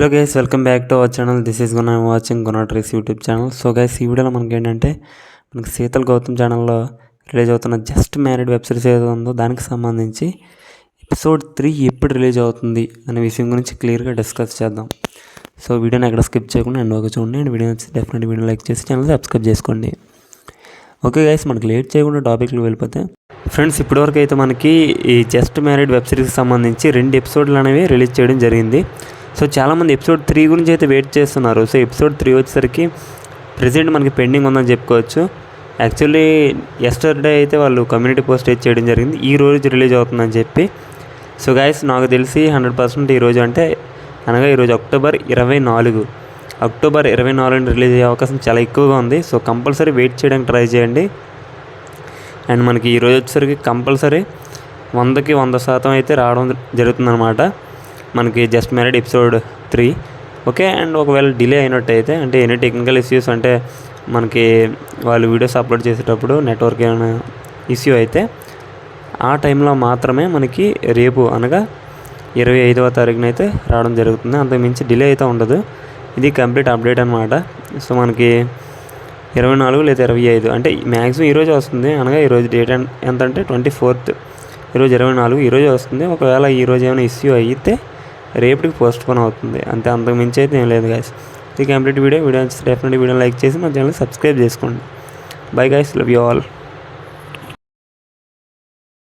Hello guys, welcome back to our channel. This is Guna watching Guna tricks YouTube channel. So guys, ఈ వీడియోలో మనకి ఏంటంటే మనకి శీతల్ గౌతమ్ ఛానల్లో రిలీజ్ అవుతున్న జస్ట్ మ్యారీడ్ వెబ్ సిరీస్ ఏదో ఉందో దానికి సంబంధించి ఎపిసోడ్ 3 ఎప్పుడు రిలీజ్ అవుతుంది అనే విషయం గురించి క్లియర్గా డిస్కస్ చేద్దాం. సో వీడియోని ఎక్కడ స్కిప్ చేయకుండా ఎండ్ వరకు చూడండి. అండ్ వీడియో నచ్చితే డెఫినెట్ వీడియో లైక్ చేసి ఛానల్ సబ్స్క్రైబ్ చేసుకోండి. ఓకే గైస్, మనకి లేట్ చేయకుండా టాపిక్లో వెళ్ళిపోతే ఫ్రెండ్స్, ఇప్పటివరకు అయితే మనకి ఈ జస్ట్ మ్యారీడ్ వెబ్ సిరీస్కి సంబంధించి 2 ఎపిసోడ్లు అనేవి రిలీజ్ చేయడం జరిగింది. సో చాలామంది ఎపిసోడ్ 3 గురించి అయితే వెయిట్ చేస్తున్నారు. సో ఎపిసోడ్ 3 వచ్చేసరికి ప్రెజెంట్ మనకి పెండింగ్ ఉందని చెప్పుకోవచ్చు. యాక్చువల్లీ ఎస్టర్డే అయితే వాళ్ళు కమ్యూనిటీ పోస్ట్ అయితే చేయడం జరిగింది, ఈ రోజు రిలీజ్ అవుతుందని చెప్పి. సో గైస్, నాకు తెలిసి 100% ఈరోజు అంటే అనగా ఈరోజు అక్టోబర్ 24 రిలీజ్ అయ్యే అవకాశం చాలా ఎక్కువగా ఉంది. సో కంపల్సరీ వెయిట్ చేయడానికి ట్రై చేయండి. అండ్ మనకి ఈరోజు వచ్చేసరికి కంపల్సరీ 100కి 100% అయితే రావడం జరుగుతుందన్నమాట మనకి just married episode 3. Okay, and ఒకవేళ డిలే అయినట్టయితే అంటే ఎనీ టెక్నికల్ ఇష్యూస్ అంటే మనకి వాళ్ళు వీడియోస్ అప్లోడ్ చేసేటప్పుడు నెట్వర్క్ ఏమైనా ఇష్యూ అయితే ఆ టైంలో మాత్రమే మనకి రేపు అనగా 25వ తారీఖున అయితే రావడం జరుగుతుంది. అంతకుమించి డిలే అయితే ఉండదు. ఇది కంప్లీట్ అప్డేట్ అనమాట. సో మనకి 24 లేదా 25 అంటే మ్యాక్సిమం ఈరోజు వస్తుంది. అనగా ఈరోజు డేట్ ఎంత అంటే 24th, ఈరోజు 24, ఈరోజు వస్తుంది. ఒకవేళ ఈరోజు ఏమైనా ఇష్యూ అయితే రేపటికి పోస్ట్ పోన్ అవుతుంది. అంతే, అంతకు మించి అయితే ఏం లేదు గైస్. ఇది కంప్లీట్ వీడియో నచ్చితే డెఫినెట్లీ వీడియో లైక్ చేసి మా ఛానల్ సబ్స్క్రైబ్ చేసుకోండి. Bye guys, love you all.